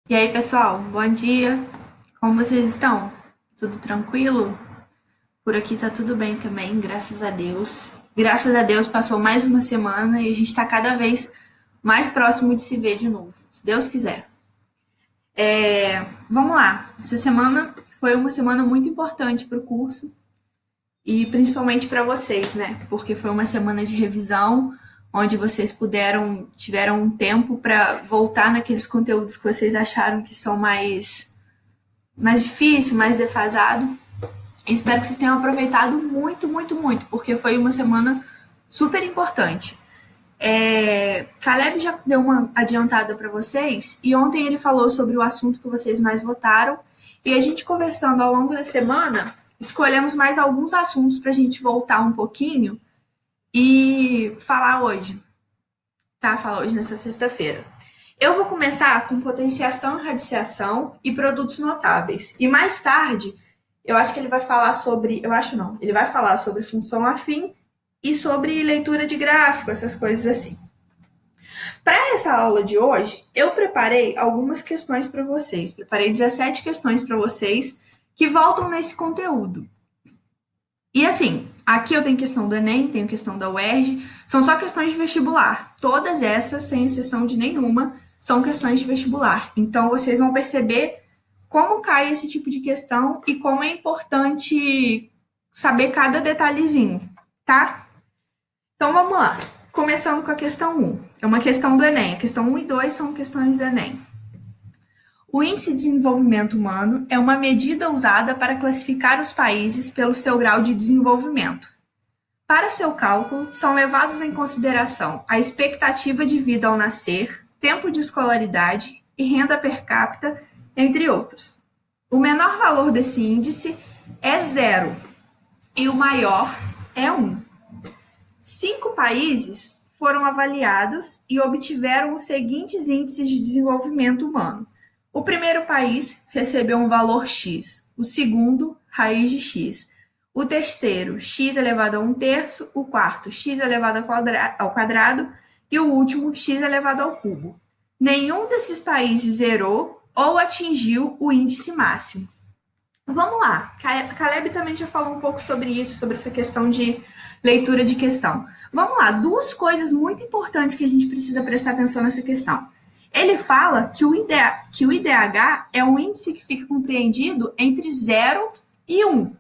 E aí, pessoal, bom dia. Como vocês estão? Tudo tranquilo? Por aqui tá tudo bem também, graças a Deus. Graças a Deus passou mais uma semana e a gente tá cada vez mais próximo de se ver de novo, se Deus quiser. Vamos lá. Essa semana foi uma semana muito importante para o curso e principalmente para vocês, né? Porque foi uma semana de revisão onde vocês tiveram um tempo para voltar naqueles conteúdos que vocês acharam que são mais difícil, mais defasado. Espero que vocês tenham aproveitado muito, muito, muito, porque foi uma semana super importante. Caleb já deu uma adiantada para vocês e ontem ele falou sobre o assunto que vocês mais votaram e a gente conversando ao longo da semana escolhemos mais alguns assuntos para a gente voltar um pouquinho e falar hoje, tá? Falar hoje nessa sexta-feira. Eu vou começar com potenciação e radiciação e produtos notáveis. E mais tarde, eu acho que ele vai falar sobre. Eu acho não, ele vai falar sobre função afim e sobre leitura de gráfico, essas coisas assim. Para essa aula de hoje, eu preparei algumas questões para vocês. Preparei 17 questões para vocês que voltam nesse conteúdo. E assim, aqui eu tenho questão do Enem, tenho questão da UERJ, são só questões de vestibular. Todas essas, sem exceção de nenhuma, são questões de vestibular. Então vocês vão perceber como cai esse tipo de questão e como é importante saber cada detalhezinho, tá? Então vamos lá. Começando com a questão 1. É uma questão do Enem. A questão 1 e 2 são questões do Enem. O Índice de Desenvolvimento Humano é uma medida usada para classificar os países pelo seu grau de desenvolvimento. Para seu cálculo, são levados em consideração a expectativa de vida ao nascer, tempo de escolaridade e renda per capita, entre outros. O menor valor desse índice é 0 e o maior é 1. 5 países foram avaliados e obtiveram os seguintes índices de desenvolvimento humano. O primeiro país recebeu um valor x, o segundo, raiz de x, o terceiro, x elevado a 1/3, o quarto, x elevado ao quadrado e o último, x elevado ao cubo. Nenhum desses países zerou ou atingiu o índice máximo. Vamos lá, Caleb também já falou um pouco sobre isso, sobre essa questão de leitura de questão. Vamos lá, duas coisas muito importantes que a gente precisa prestar atenção nessa questão. Ele fala que o IDH é um índice que fica compreendido entre 0 e 1,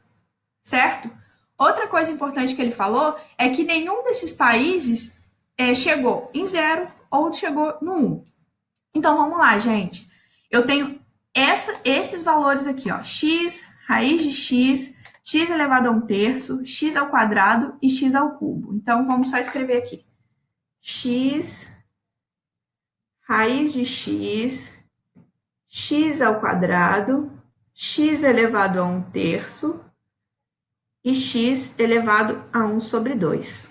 certo? Outra coisa importante que ele falou é que nenhum desses países chegou em 0 ou chegou no 1. Então vamos lá, gente. Eu tenho esses valores aqui, ó, x, raiz de x, x elevado a 1/3, x ao quadrado e x ao cubo. Então, vamos só escrever aqui. X, raiz de x, x ao quadrado, x elevado a 1/3 e x elevado a 1/2.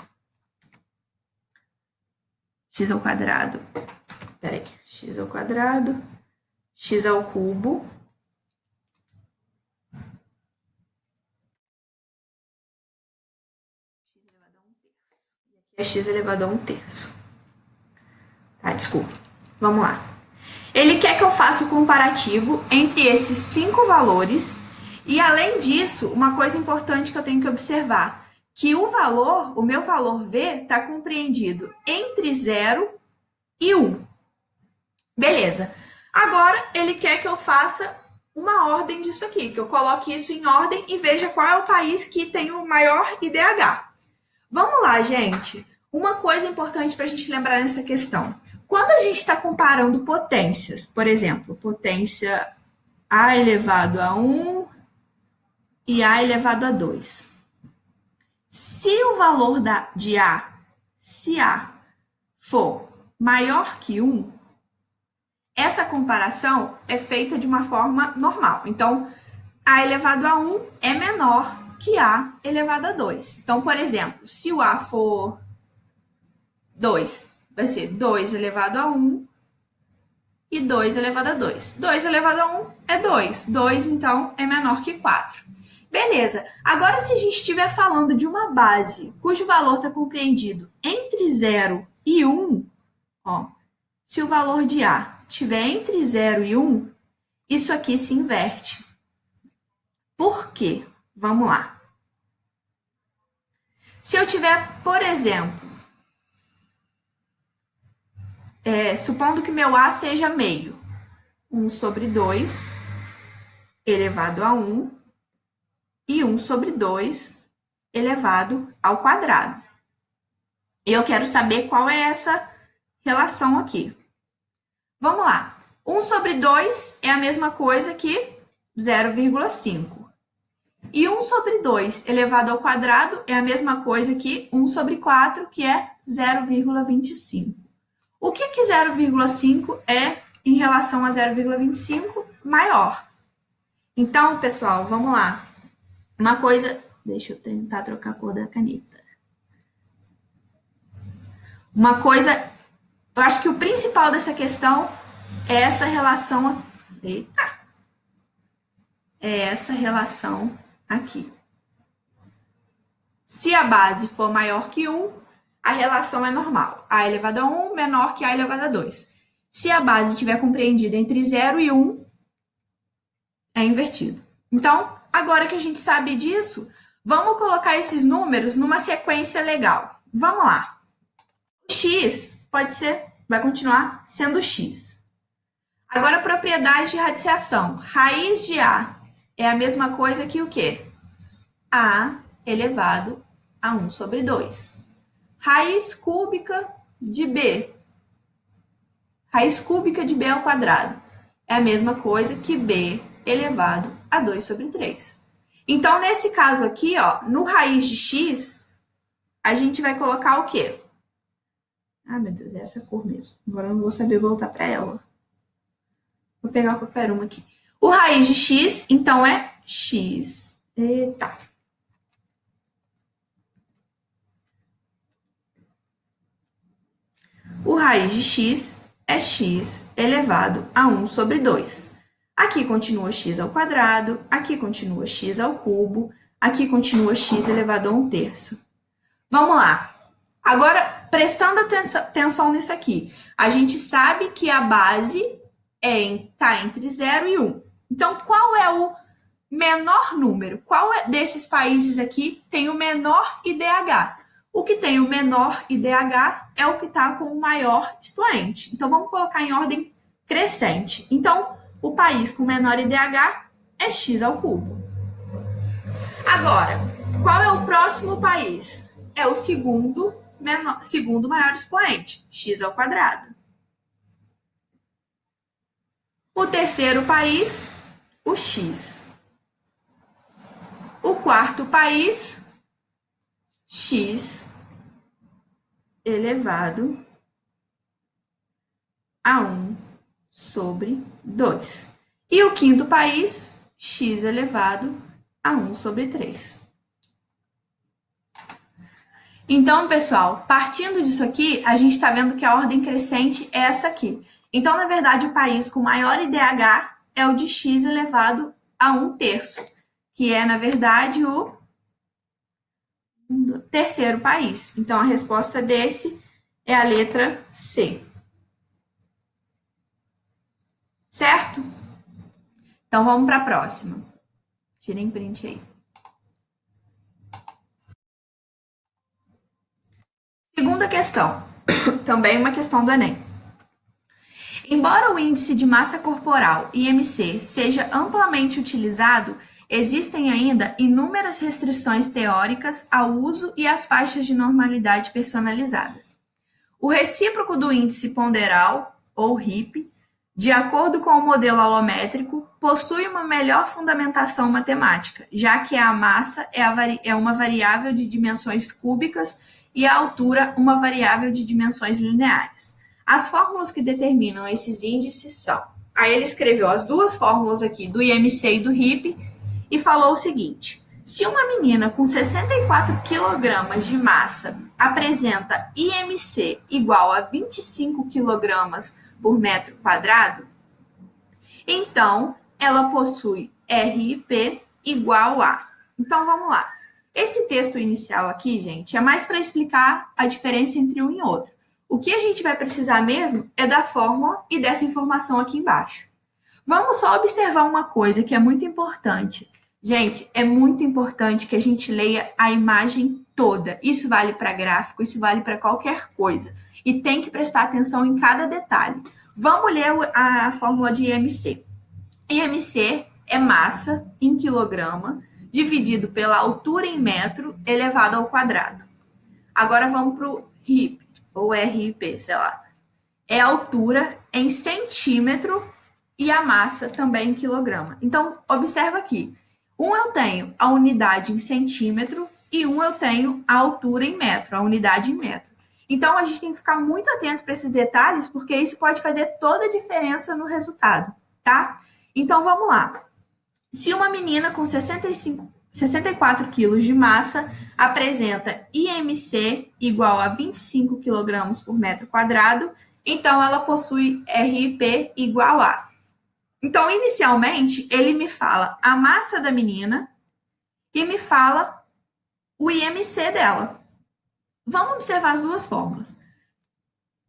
X ao quadrado, peraí, x ao quadrado, x ao cubo, é x elevado a 1/3. Tá, desculpa. Vamos lá. Ele quer que eu faça o comparativo entre esses 5 valores e, além disso, uma coisa importante que eu tenho que observar, que o meu valor V, está compreendido entre 0 e 1. Beleza. Agora, ele quer que eu faça uma ordem disso aqui, que eu coloque isso em ordem e veja qual é o país que tem o maior IDH. Vamos lá, gente. Uma coisa importante para a gente lembrar nessa questão. Quando a gente está comparando potências, por exemplo, potência A elevado a 1 e A elevado a 2. Se o valor de A, se A for maior que 1, essa comparação é feita de uma forma normal. Então, A elevado a 1 é menor que A elevado a 2. Então, por exemplo, se o A for 2, vai ser 2 elevado a 1 e 2 elevado a 2. 2 elevado a 1 é 2. 2, então, é menor que 4. Beleza. Agora, se a gente estiver falando de uma base cujo valor está compreendido entre 0 e 1, ó, se o valor de A estiver entre 0 e 1, isso aqui se inverte. Por quê? Vamos lá. Se eu tiver, por exemplo, supondo que meu A seja meio, 1 sobre 2 elevado a 1 e 1 sobre 2 elevado ao quadrado. E eu quero saber qual é essa relação aqui. Vamos lá. 1 sobre 2 é a mesma coisa que 0,5. E 1 sobre 2 elevado ao quadrado é a mesma coisa que 1 sobre 4, que é 0,25. O que 0,5 é em relação a 0,25? Maior. Então, pessoal, vamos lá. Uma coisa... Deixa eu tentar trocar a cor da caneta. Uma coisa... Eu acho que o principal dessa questão é essa relação... Eita! É essa relação aqui. Se a base for maior que 1, a relação é normal. A elevado a 1 menor que A elevado a 2. Se a base estiver compreendida entre 0 e 1, é invertido. Então, agora que a gente sabe disso, vamos colocar esses números numa sequência legal. Vamos lá. O x vai continuar sendo x. Agora, a propriedade de radiciação. Raiz de A é a mesma coisa que o quê? A elevado a 1 sobre 2. Raiz cúbica de B. Raiz cúbica de B ao quadrado é a mesma coisa que B elevado a 2 sobre 3. Então, nesse caso aqui, ó, no raiz de x, a gente vai colocar o quê? Ah, meu Deus, é essa cor mesmo. Agora eu não vou saber voltar para ela. Vou pegar qualquer uma aqui. O raiz de x, então, é x. Eita. O raiz de x é x elevado a 1 sobre 2. Aqui continua x ao quadrado, aqui continua x ao cubo, aqui continua x elevado a 1/3. Vamos lá. Agora, prestando atenção nisso aqui, a gente sabe que a base está entre 0 e 1. Então, qual é o menor número? Qual desses países aqui tem o menor IDH? O que tem o menor IDH é o que está com o maior expoente. Então, vamos colocar em ordem crescente. Então, o país com menor IDH é x ao cubo. Agora, qual é o próximo país? É o segundo maior expoente, x ao quadrado. O terceiro país, o x. O quarto país, x elevado a 1 sobre 2. E o quinto país, x elevado a 1 sobre 3. Então, pessoal, partindo disso aqui, a gente está vendo que a ordem crescente é essa aqui. Então, na verdade, o país com maior IDH é o de x elevado a 1/3, que é, na verdade, o terceiro país. Então, a resposta desse é a letra C. Certo? Então, vamos para a próxima. Tirem print aí. Segunda questão. Também uma questão do Enem. Embora o índice de massa corporal, IMC, seja amplamente utilizado, existem ainda inúmeras restrições teóricas ao uso e às faixas de normalidade personalizadas. O recíproco do índice ponderal, ou RIP, de acordo com o modelo alométrico, possui uma melhor fundamentação matemática, já que a massa é uma variável de dimensões cúbicas e a altura uma variável de dimensões lineares. As fórmulas que determinam esses índices são... Aí ele escreveu as duas fórmulas aqui, do IMC e do RIP, e falou o seguinte: se uma menina com 64 kg de massa apresenta IMC igual a 25 kg por metro quadrado, então ela possui RIP igual a... Então, vamos lá. Esse texto inicial aqui, gente, é mais para explicar a diferença entre um e outro. O que a gente vai precisar mesmo é da fórmula e dessa informação aqui embaixo. Vamos só observar uma coisa que é muito importante. Gente, é muito importante que a gente leia a imagem toda. Isso vale para gráfico, isso vale para qualquer coisa. E tem que prestar atenção em cada detalhe. Vamos ler a fórmula de IMC. IMC é massa em quilograma dividido pela altura em metro elevado ao quadrado. Agora vamos para o RIP, ou RIP, sei lá. É a altura em centímetro e a massa também em quilograma. Então, observa aqui. Um eu tenho a unidade em centímetro e um eu tenho a altura em metro, a unidade em metro. Então, a gente tem que ficar muito atento para esses detalhes, porque isso pode fazer toda a diferença no resultado, tá? Então, vamos lá. Se uma menina com 64 quilos de massa apresenta IMC igual a 25 quilogramas por metro quadrado, então ela possui RIP igual a. Então, inicialmente, ele me fala a massa da menina e me fala o IMC dela. Vamos observar as duas fórmulas.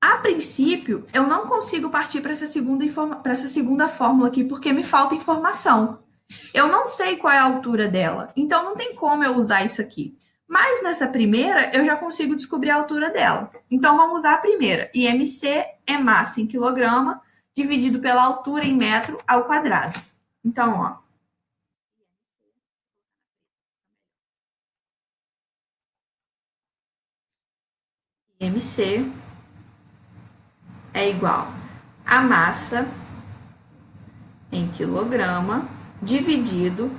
A princípio, eu não consigo partir para essa segunda fórmula aqui, porque me falta informação. Eu não sei qual é a altura dela, então não tem como eu usar isso aqui. Mas nessa primeira, eu já consigo descobrir a altura dela. Então, vamos usar a primeira. IMC é massa em quilograma, dividido pela altura em metro ao quadrado. Então, ó. IMC é igual a massa em quilograma, dividido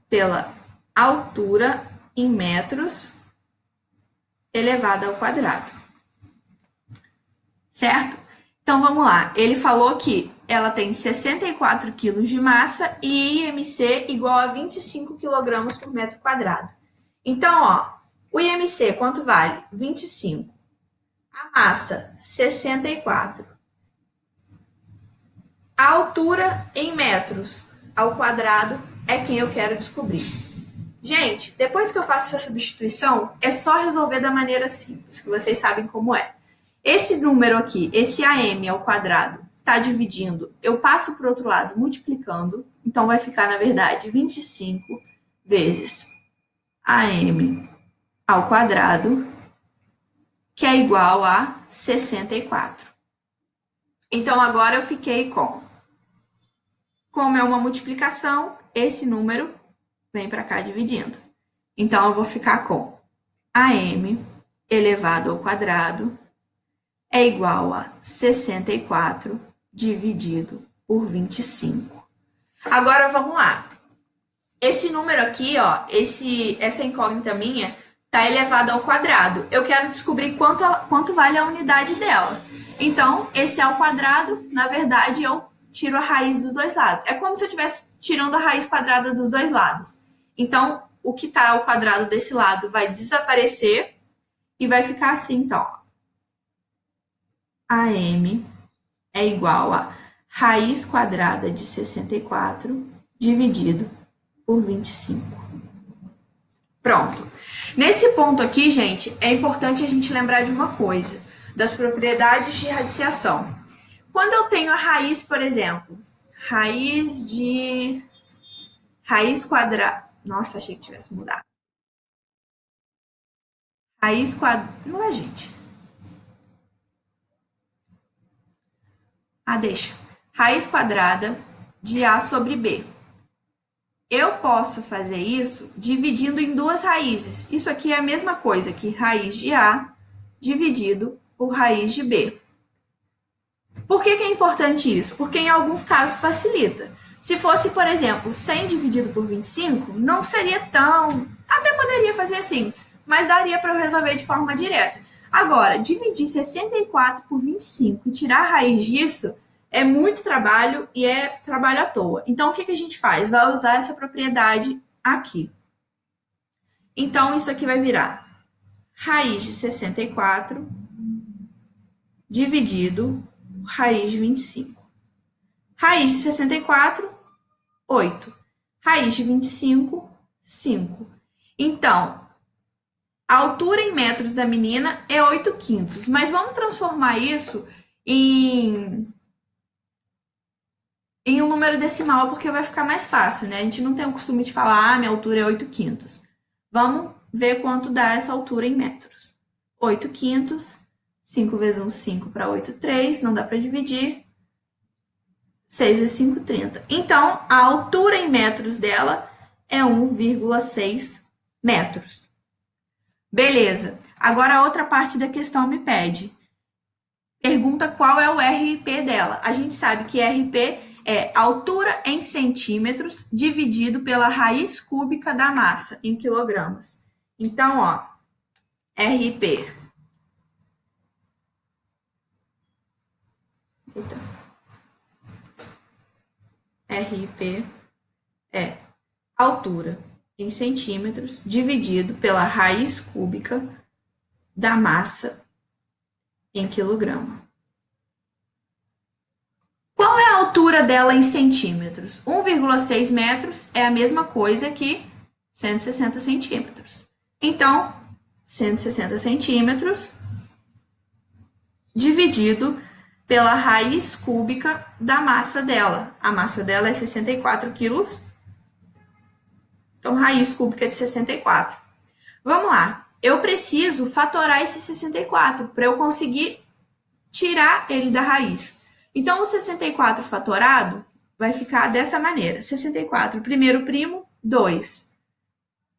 pela altura em metros elevado ao quadrado. Certo? Então, vamos lá. Ele falou que ela tem 64 quilos de massa e IMC igual a 25 quilogramas por metro quadrado. Então, ó, o IMC quanto vale? 25. A massa, 64. A altura em metros ao quadrado é quem eu quero descobrir. Gente, depois que eu faço essa substituição, é só resolver da maneira simples, que vocês sabem como é. Esse número aqui, esse AM ao quadrado, está dividindo, eu passo para o outro lado multiplicando, então vai ficar, na verdade, 25 vezes AM ao quadrado, que é igual a 64. Então, agora eu fiquei com, como é uma multiplicação, esse número vem para cá dividindo. Então, eu vou ficar com AM elevado ao quadrado é igual a 64 dividido por 25. Agora, vamos lá. Esse número aqui, ó, essa incógnita minha, está elevado ao quadrado. Eu quero descobrir quanto vale a unidade dela. Então, esse ao quadrado, na verdade, eu tiro a raiz dos dois lados. É como se eu estivesse tirando a raiz quadrada dos dois lados. Então, o que está ao quadrado desse lado vai desaparecer e vai ficar assim, então. AM é igual a raiz quadrada de 64 dividido por 25. Pronto. Nesse ponto aqui, gente, é importante a gente lembrar de uma coisa, das propriedades de radiciação. Quando eu tenho a raiz, por exemplo, raiz quadrada... Nossa, achei que tivesse mudado. Raiz quadrada... Não é, gente? Deixa. Raiz quadrada de A sobre B. Eu posso fazer isso dividindo em duas raízes. Isso aqui é a mesma coisa que raiz de A dividido por raiz de B. Por que é importante isso? Porque em alguns casos facilita. Se fosse, por exemplo, 100 dividido por 25, não seria tão... Até poderia fazer assim, mas daria para eu resolver de forma direta. Agora, dividir 64 por 25 e tirar a raiz disso é muito trabalho e é trabalho à toa. Então, o que a gente faz? Vai usar essa propriedade aqui. Então, isso aqui vai virar raiz de 64 dividido por raiz de 25. Raiz de 64, 8. Raiz de 25, 5. Então, a altura em metros da menina é 8 quintos. Mas vamos transformar isso em em um número decimal porque vai ficar mais fácil, né? A gente não tem o costume de falar, minha altura é 8/5. Vamos ver quanto dá essa altura em metros. 8/5, 5 vezes 1, 5 para 8, 3, não dá para dividir. 6 vezes 5, 30. Então, a altura em metros dela é 1,6 metros. Beleza. Agora a outra parte da questão me pede. Pergunta qual é o RP dela. A gente sabe que RP é altura em centímetros dividido pela raiz cúbica da massa em quilogramas. Então, ó, RP. Eita. RP é altura em centímetros dividido pela raiz cúbica da massa em quilograma. Qual é a altura dela em centímetros? 1,6 metros é a mesma coisa que 160 centímetros. Então, 160 centímetros dividido pela raiz cúbica da massa dela. A massa dela é 64 quilos. Então, raiz cúbica de 64. Vamos lá. Eu preciso fatorar esse 64 para eu conseguir tirar ele da raiz. Então, o 64 fatorado vai ficar dessa maneira. 64, primeiro primo, 2.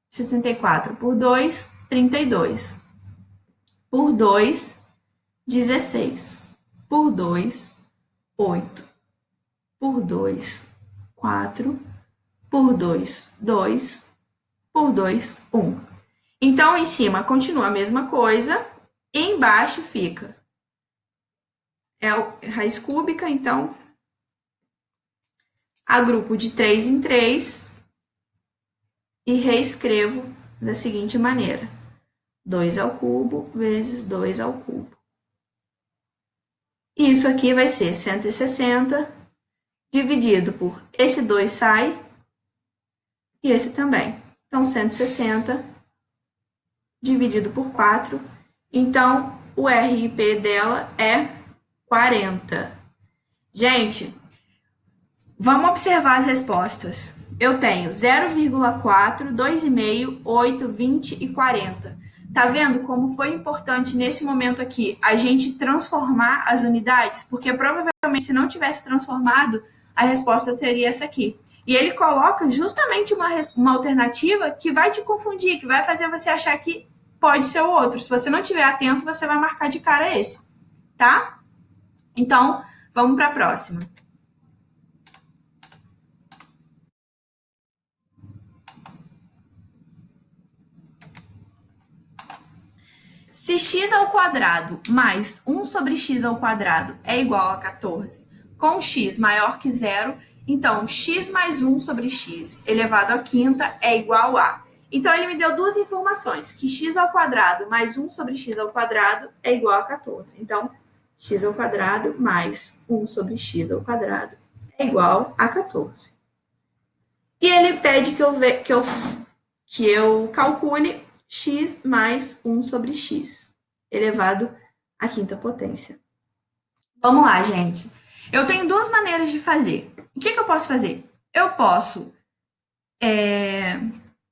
64 por 2, 32. Por 2, 16. Por 2, 8. Por 2, 4. Por 2, 2. Por 2, 1. Então, em cima continua a mesma coisa. E embaixo fica é a raiz cúbica, então agrupo de 3 em 3 e reescrevo da seguinte maneira: 2 ao cubo vezes 2 ao cubo. Isso aqui vai ser 160 dividido por esse 2 sai e esse também. Então, 160 dividido por 4. Então, o RP dela é 40. Gente, vamos observar as respostas. Eu tenho 0,4, 2,5, 8, 20 e 40. Tá vendo como foi importante nesse momento aqui a gente transformar as unidades? Porque provavelmente se não tivesse transformado, a resposta seria essa aqui. E ele coloca justamente uma alternativa que vai te confundir, que vai fazer você achar que pode ser o outro. Se você não estiver atento, você vai marcar de cara esse, tá? Então, vamos para a próxima. Se x ao quadrado mais 1 sobre x ao quadrado é igual a 14, com x maior que zero, então x mais 1 sobre x elevado à quinta é igual a... Então, ele me deu duas informações, que x ao quadrado mais 1 sobre x ao quadrado é igual a 14. Então, x ao quadrado mais 1 sobre x ao quadrado é igual a 14. E ele pede que eu calcule x mais 1 sobre x, elevado à quinta potência. Vamos lá, gente. Eu tenho duas maneiras de fazer. O que eu posso fazer? Eu posso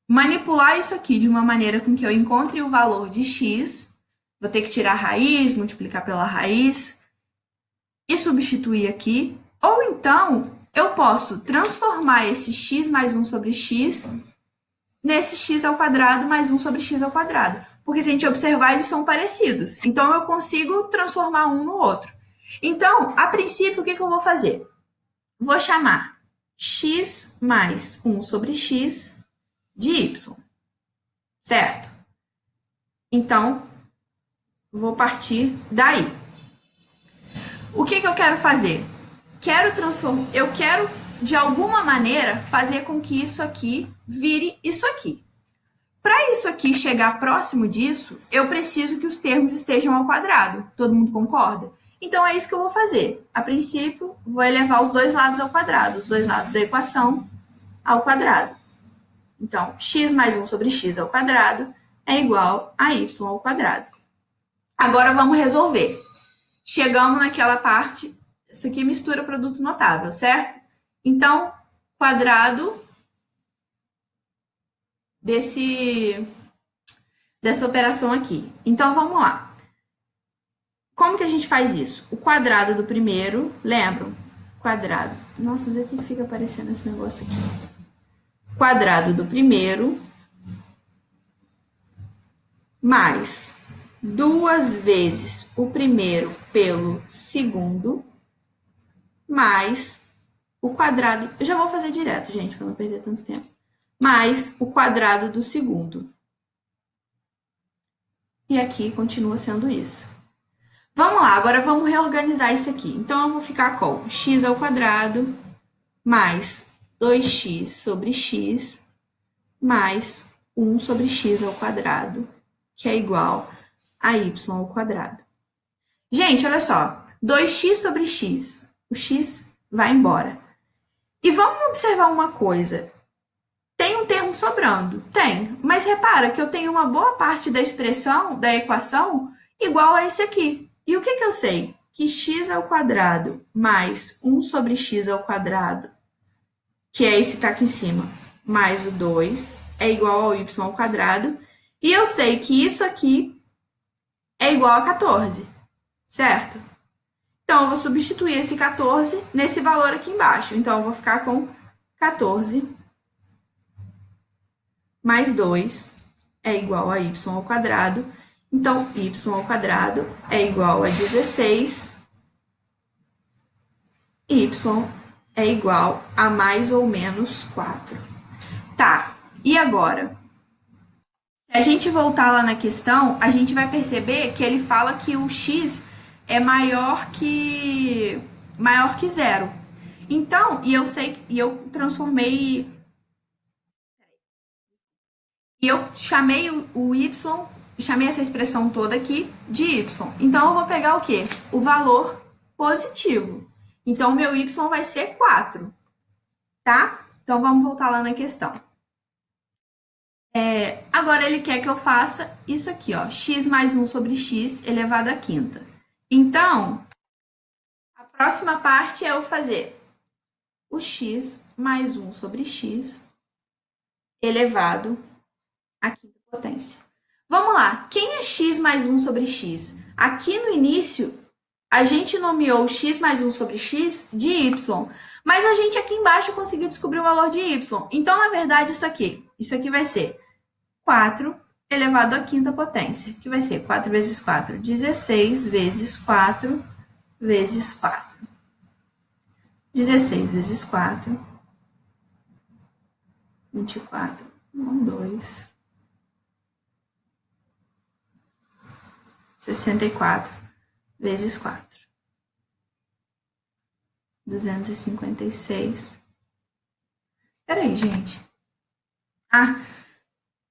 manipular isso aqui de uma maneira com que eu encontre o valor de x, vou ter que tirar a raiz, multiplicar pela raiz e substituir aqui. Ou então, eu posso transformar esse x mais 1 sobre x nesse x ao quadrado mais 1 sobre x ao quadrado. Porque se a gente observar, eles são parecidos. Então, eu consigo transformar um no outro. Então, a princípio, o que eu vou fazer? Vou chamar x mais 1 sobre x de y. Certo? Então, vou partir daí. O que eu quero fazer? Eu quero, de alguma maneira, fazer com que isso aqui vire isso aqui. Para isso aqui chegar próximo disso, eu preciso que os termos estejam ao quadrado. Todo mundo concorda? Então, é isso que eu vou fazer. A princípio, vou elevar os dois lados ao quadrado, os dois lados da equação ao quadrado. Então, x mais 1 sobre x ao quadrado é igual a y ao quadrado. Agora, vamos resolver. Chegamos naquela parte, isso aqui mistura produto notável, certo? Então, quadrado dessa operação aqui. Então, vamos lá. Como que a gente faz isso? O quadrado do primeiro, lembram? Quadrado. Nossa, não sei por que fica aparecendo esse negócio aqui. Quadrado do primeiro mais 2 vezes o primeiro pelo segundo mais o quadrado. Eu já vou fazer direto, gente, para não perder tanto tempo. Mais o quadrado do segundo. E aqui continua sendo isso. Vamos lá, agora vamos reorganizar isso aqui. Então, eu vou ficar com x ao quadrado mais 2x sobre x mais 1 sobre x ao quadrado, que é igual a y ao quadrado. Gente, olha só. 2x sobre x. O x vai embora. E vamos observar uma coisa. Tem um termo sobrando? Tem. Mas repara que eu tenho uma boa parte da expressão, da equação, igual a esse aqui. E o que eu sei? Que x ao quadrado mais 1 sobre x ao quadrado, que é esse que está aqui em cima, mais o 2, é igual ao y ao quadrado. E eu sei que isso aqui é igual a 14, certo? Então, eu vou substituir esse 14 nesse valor aqui embaixo. Então, eu vou ficar com 14 mais 2 é igual a y ao quadrado. Então, y ao quadrado é igual a 16. Y é igual a mais ou menos 4. Tá, e agora? Se a gente voltar lá na questão, a gente vai perceber que ele fala que o x é maior que zero. Então, eu transformei, e eu chamei o y, chamei essa expressão toda aqui de y. Então, eu vou pegar o quê? O valor positivo. Então, o meu y vai ser 4, tá? Então, vamos voltar lá na questão. Agora, ele quer que eu faça isso aqui, ó, x mais 1 sobre x elevado à quinta. Então, a próxima parte é eu fazer o x mais 1 sobre x elevado à quinta potência. Vamos lá, quem é x mais 1 sobre x? Aqui no início, a gente nomeou x mais 1 sobre x de y, mas a gente aqui embaixo conseguiu descobrir o valor de y. Então, na verdade, isso aqui vai ser 4 elevado à quinta potência, que vai ser 4 vezes 4, 16 vezes 4 vezes 4. 16 vezes 4, 24, 1, 2, 64 vezes 4, 256. Peraí, gente.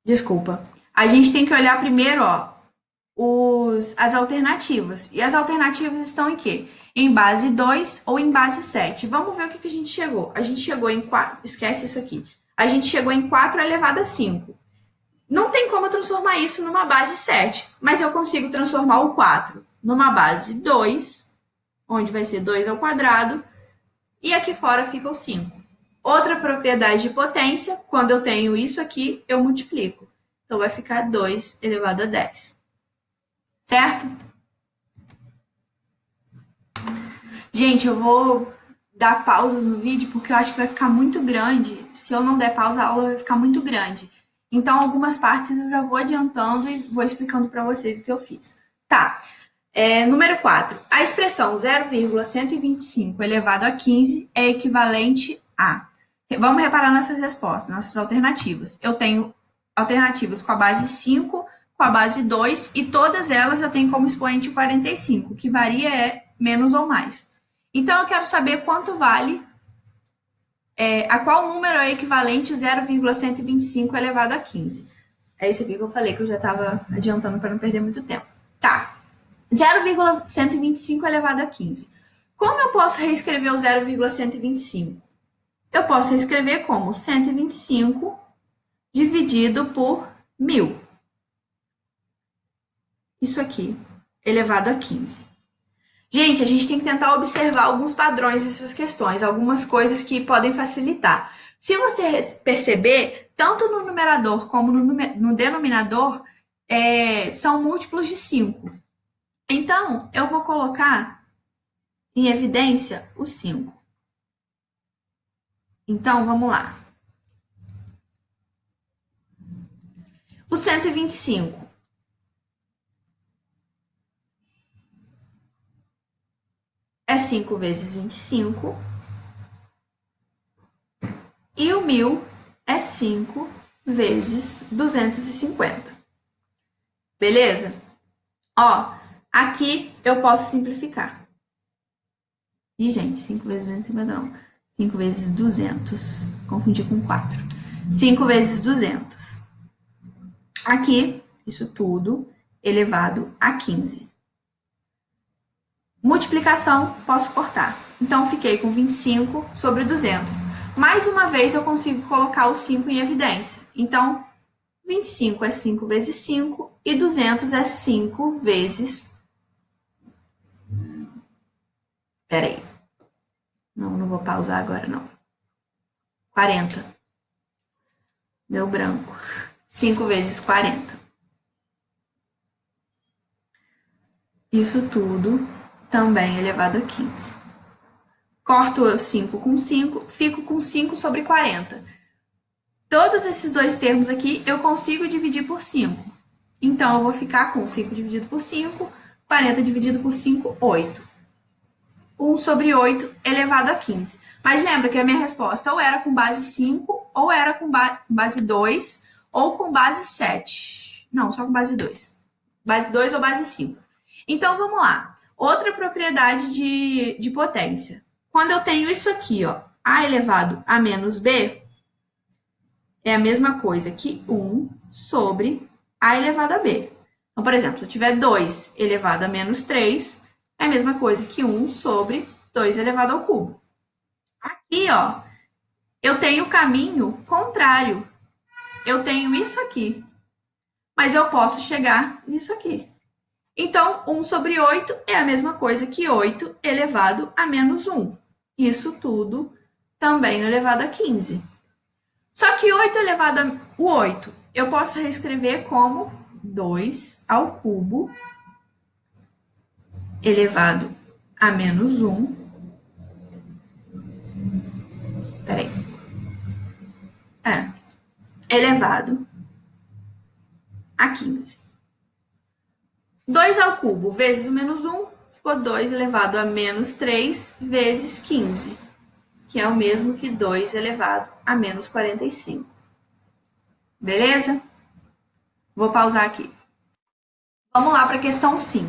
Desculpa. A gente tem que olhar primeiro, ó, as alternativas. E as alternativas estão em quê? Em base 2 ou em base 7. Vamos ver o que a gente chegou. A gente chegou em 4. Esquece isso aqui. A gente chegou em 4 elevado a 5. Não tem como transformar isso numa base 7, mas eu consigo transformar o 4 numa base 2, onde vai ser 2 ao quadrado, e aqui fora fica o 5. Outra propriedade de potência, quando eu tenho isso aqui, eu multiplico. Então, vai ficar 2 elevado a 10. Certo? Gente, eu vou dar pausas no vídeo, porque eu acho que vai ficar muito grande. Se eu não der pausa, a aula vai ficar muito grande. Então, algumas partes eu já vou adiantando e vou explicando para vocês o que eu fiz. Tá. Número 4. A expressão 0,125 elevado a 15 é equivalente a... Vamos reparar nossas respostas, nossas alternativas. Eu tenho alternativas com a base 5, com a base 2, e todas elas eu tenho como expoente 45, que varia é menos ou mais. Então, eu quero saber quanto vale, a qual número é equivalente o 0,125 elevado a 15. É isso aqui que eu falei, que eu já estava adiantando para não perder muito tempo. Tá. 0,125 elevado a 15. Como eu posso reescrever o 0,125? Eu posso reescrever como 125 dividido por 1.000. Isso aqui, elevado a 15. Gente, a gente tem que tentar observar alguns padrões dessas questões, algumas coisas que podem facilitar. Se você perceber, tanto no numerador como no denominador, são múltiplos de 5. Então, eu vou colocar em evidência o 5. Então, vamos lá. O 125. É 5 vezes 25. E o 1000 é 5 vezes 250. Beleza? Ó, aqui eu posso simplificar. E, gente, 5 vezes 250 não. 5 vezes 200. Confundi com 4. 5 vezes 200. Aqui, isso tudo elevado a 15. Multiplicação, posso cortar. Então, fiquei com 25 sobre 200. Mais uma vez, eu consigo colocar o 5 em evidência. Então, 25 é 5 vezes 5 e 200 é 5 vezes... Peraí. Não vou pausar agora, não. 40. Deu branco. 5 vezes 40. Isso tudo também elevado a 15. Corto o 5 com 5, fico com 5 sobre 40. Todos esses dois termos aqui eu consigo dividir por 5. Então, eu vou ficar com 5 dividido por 5, 40 dividido por 5, 8. 1 sobre 8 elevado a 15. Mas lembra que a minha resposta ou era com base 5, ou era com base 2, ou com base 7. Não, só com base 2. Base 2 ou base 5. Então, vamos lá. Outra propriedade de potência. Quando eu tenho isso aqui, ó, a elevado a menos b, é a mesma coisa que 1 sobre a elevado a b. Então, por exemplo, se eu tiver 2 elevado a menos 3, é a mesma coisa que 1 sobre 2 elevado ao cubo. Aqui, ó, eu tenho o caminho contrário. Eu tenho isso aqui, mas eu posso chegar nisso aqui. Então, 1 sobre 8 é a mesma coisa que 8 elevado a menos 1. Isso tudo também elevado a 15. Só que 8 elevado a... O 8 eu posso reescrever como 2 ao cubo elevado a menos 1. Peraí. Elevado a 15. 2 ao cubo vezes o menos 1, ficou 2 elevado a menos 3 vezes 15, que é o mesmo que 2 elevado a menos 45. Beleza? Vou pausar aqui. Vamos lá para a questão 5.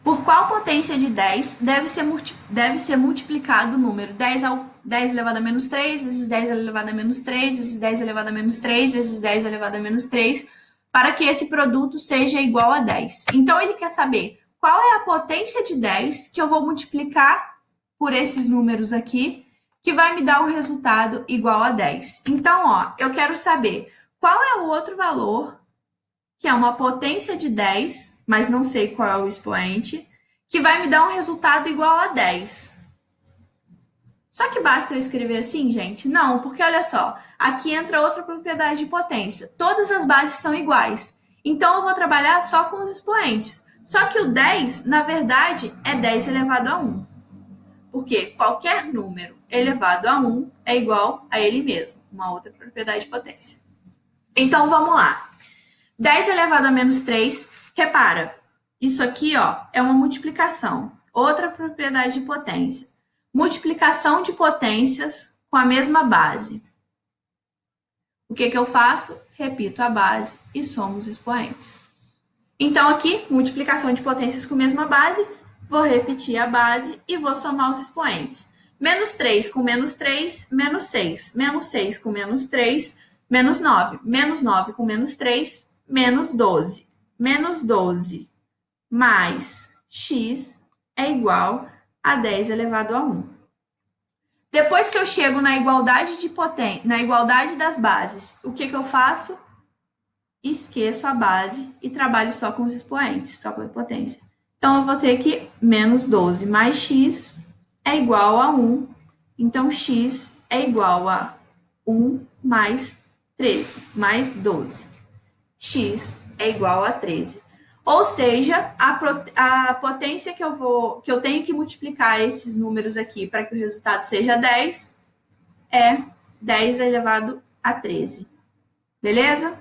Por qual potência de 10 deve ser multiplicado o número 10 elevado a menos 3, vezes 10 elevado a menos 3, vezes 10 elevado a menos 3, vezes 10 elevado a menos 3, para que esse produto seja igual a 10. Então, ele quer saber qual é a potência de 10 que eu vou multiplicar por esses números aqui, que vai me dar um resultado igual a 10. Então, ó, eu quero saber qual é o outro valor, que é uma potência de 10, mas não sei qual é o expoente, que vai me dar um resultado igual a 10. Só que basta eu escrever assim, gente? Não, porque olha só, aqui entra outra propriedade de potência. Todas as bases são iguais. Então, eu vou trabalhar só com os expoentes. Só que o 10, na verdade, é 10 elevado a 1. Porque qualquer número elevado a 1 é igual a ele mesmo. Uma outra propriedade de potência. Então, vamos lá. 10 elevado a menos 3, repara, isso aqui, ó, é uma multiplicação. Outra propriedade de potência. Multiplicação de potências com a mesma base. O que eu faço? Repito a base e somo os expoentes. Então, aqui, multiplicação de potências com a mesma base, vou repetir a base e vou somar os expoentes. Menos 3 com menos 3, menos 6. Menos 6 com menos 3, menos 9. Menos 9 com menos 3, menos 12. Menos 12 mais x é igual a 10 elevado a 1. Depois que eu chego na igualdade de na igualdade das bases, o que eu faço? Esqueço a base e trabalho só com os expoentes, só com a potência. Então, eu vou ter que menos 12 mais x é igual a 1. Então, x é igual a 1 mais 13, mais 12. X é igual a 13. Ou seja, a potência que eu tenho que multiplicar esses números aqui para que o resultado seja 10 é 10 elevado a 13. Beleza?